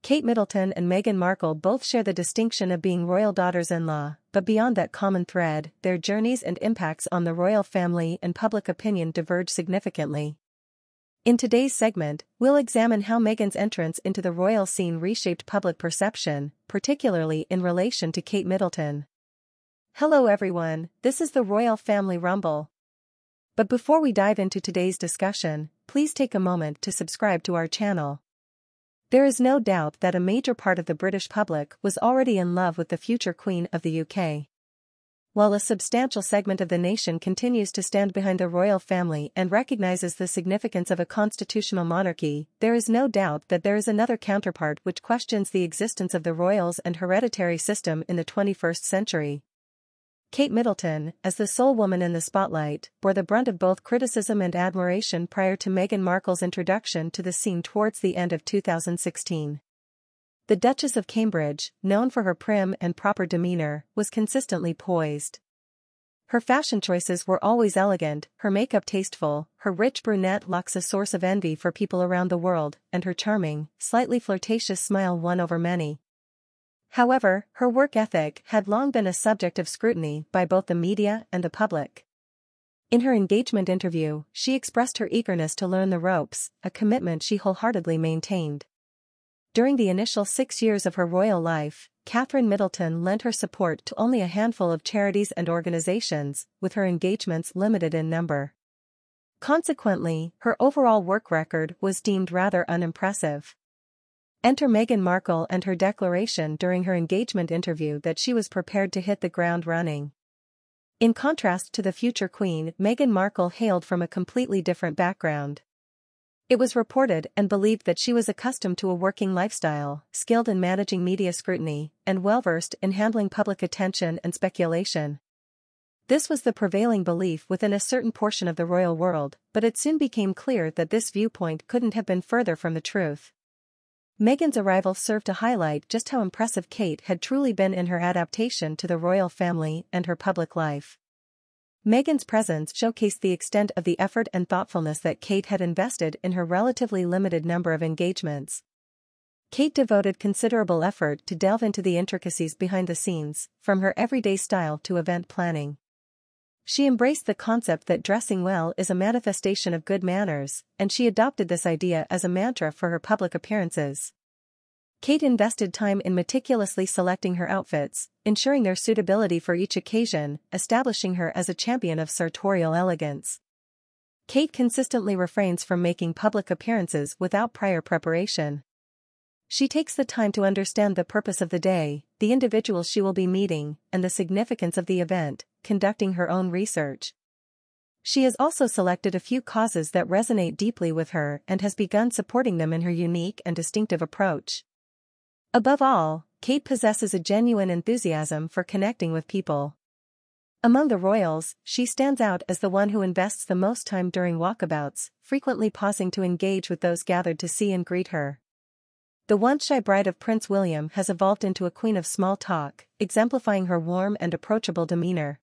Kate Middleton and Meghan Markle both share the distinction of being royal daughters-in-law, but beyond that common thread, their journeys and impacts on the royal family and public opinion diverge significantly. In today's segment, we'll examine how Meghan's entrance into the royal scene reshaped public perception, particularly in relation to Kate Middleton. Hello everyone, this is the Royal Family Rumble. But before we dive into today's discussion, please take a moment to subscribe to our channel. There is no doubt that a major part of the British public was already in love with the future Queen of the UK. While a substantial segment of the nation continues to stand behind the royal family and recognizes the significance of a constitutional monarchy, there is no doubt that there is another counterpart which questions the existence of the royals and hereditary system in the 21st century. Kate Middleton, as the sole woman in the spotlight, bore the brunt of both criticism and admiration prior to Meghan Markle's introduction to the scene towards the end of 2016. The Duchess of Cambridge, known for her prim and proper demeanor, was consistently poised. Her fashion choices were always elegant, her makeup tasteful, her rich brunette locks a source of envy for people around the world, and her charming, slightly flirtatious smile won over many. However, her work ethic had long been a subject of scrutiny by both the media and the public. In her engagement interview, she expressed her eagerness to learn the ropes, a commitment she wholeheartedly maintained. During the initial 6 years of her royal life, Catherine Middleton lent her support to only a handful of charities and organizations, with her engagements limited in number. Consequently, her overall work record was deemed rather unimpressive. Enter Meghan Markle and her declaration during her engagement interview that she was prepared to hit the ground running. In contrast to the future queen, Meghan Markle hailed from a completely different background. It was reported and believed that she was accustomed to a working lifestyle, skilled in managing media scrutiny, and well-versed in handling public attention and speculation. This was the prevailing belief within a certain portion of the royal world, but it soon became clear that this viewpoint couldn't have been further from the truth. Meghan's arrival served to highlight just how impressive Kate had truly been in her adaptation to the royal family and her public life. Meghan's presence showcased the extent of the effort and thoughtfulness that Kate had invested in her relatively limited number of engagements. Kate devoted considerable effort to delve into the intricacies behind the scenes, from her everyday style to event planning. She embraced the concept that dressing well is a manifestation of good manners, and she adopted this idea as a mantra for her public appearances. Kate invested time in meticulously selecting her outfits, ensuring their suitability for each occasion, establishing her as a champion of sartorial elegance. Kate consistently refrains from making public appearances without prior preparation. She takes the time to understand the purpose of the day, the individuals she will be meeting, and the significance of the event, conducting her own research. She has also selected a few causes that resonate deeply with her and has begun supporting them in her unique and distinctive approach. Above all, Kate possesses a genuine enthusiasm for connecting with people. Among the royals, she stands out as the one who invests the most time during walkabouts, frequently pausing to engage with those gathered to see and greet her. The once shy bride of Prince William has evolved into a queen of small talk, exemplifying her warm and approachable demeanor.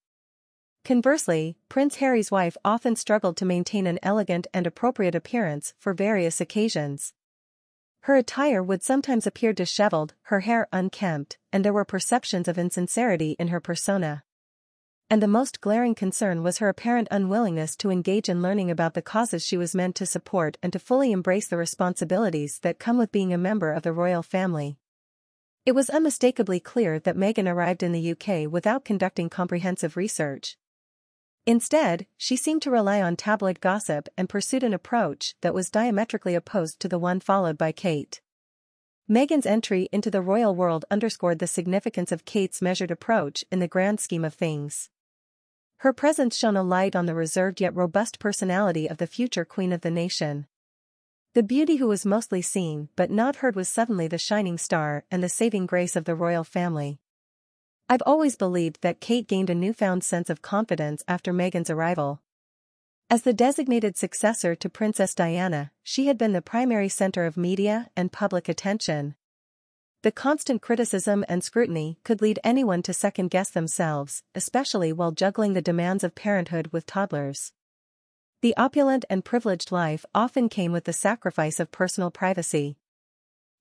Conversely, Prince Harry's wife often struggled to maintain an elegant and appropriate appearance for various occasions. Her attire would sometimes appear disheveled, her hair unkempt, and there were perceptions of insincerity in her persona. And the most glaring concern was her apparent unwillingness to engage in learning about the causes she was meant to support and to fully embrace the responsibilities that come with being a member of the royal family. It was unmistakably clear that Meghan arrived in the UK without conducting comprehensive research. Instead, she seemed to rely on tabloid gossip and pursued an approach that was diametrically opposed to the one followed by Kate. Meghan's entry into the royal world underscored the significance of Kate's measured approach in the grand scheme of things. Her presence shone a light on the reserved yet robust personality of the future queen of the nation. The beauty who was mostly seen but not heard was suddenly the shining star and the saving grace of the royal family. I've always believed that Kate gained a newfound sense of confidence after Meghan's arrival. As the designated successor to Princess Diana, she had been the primary center of media and public attention. The constant criticism and scrutiny could lead anyone to second-guess themselves, especially while juggling the demands of parenthood with toddlers. The opulent and privileged life often came with the sacrifice of personal privacy.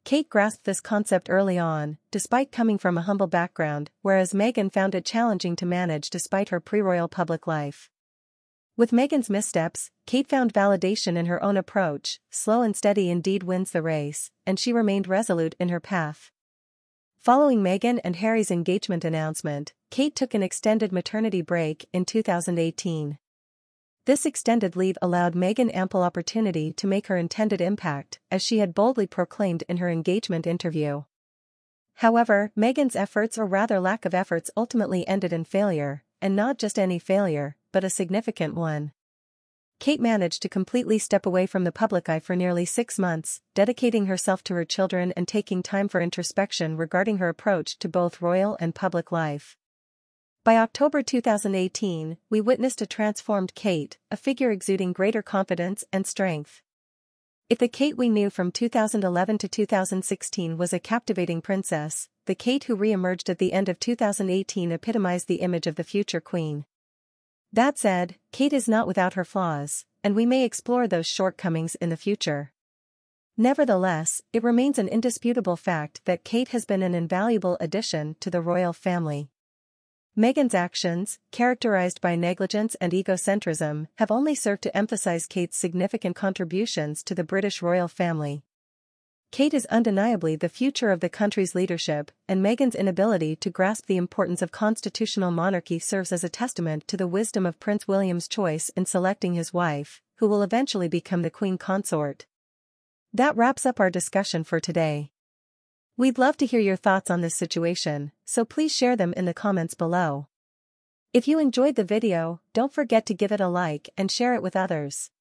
Kate grasped this concept early on, despite coming from a humble background, whereas Meghan found it challenging to manage despite her pre-royal public life. With Meghan's missteps, Kate found validation in her own approach. Slow and steady indeed wins the race, and she remained resolute in her path. Following Meghan and Harry's engagement announcement, Kate took an extended maternity break in 2018. This extended leave allowed Meghan ample opportunity to make her intended impact, as she had boldly proclaimed in her engagement interview. However, Meghan's efforts, or rather lack of efforts, ultimately ended in failure, and not just any failure, but a significant one. Kate managed to completely step away from the public eye for nearly 6 months, dedicating herself to her children and taking time for introspection regarding her approach to both royal and public life. By October 2018, we witnessed a transformed Kate, a figure exuding greater confidence and strength. If the Kate we knew from 2011 to 2016 was a captivating princess, the Kate who re-emerged at the end of 2018 epitomized the image of the future queen. That said, Kate is not without her flaws, and we may explore those shortcomings in the future. Nevertheless, it remains an indisputable fact that Kate has been an invaluable addition to the royal family. Meghan's actions, characterized by negligence and egocentrism, have only served to emphasize Kate's significant contributions to the British royal family. Kate is undeniably the future of the country's leadership, and Meghan's inability to grasp the importance of constitutional monarchy serves as a testament to the wisdom of Prince William's choice in selecting his wife, who will eventually become the Queen Consort. That wraps up our discussion for today. We'd love to hear your thoughts on this situation, so please share them in the comments below. If you enjoyed the video, don't forget to give it a like and share it with others.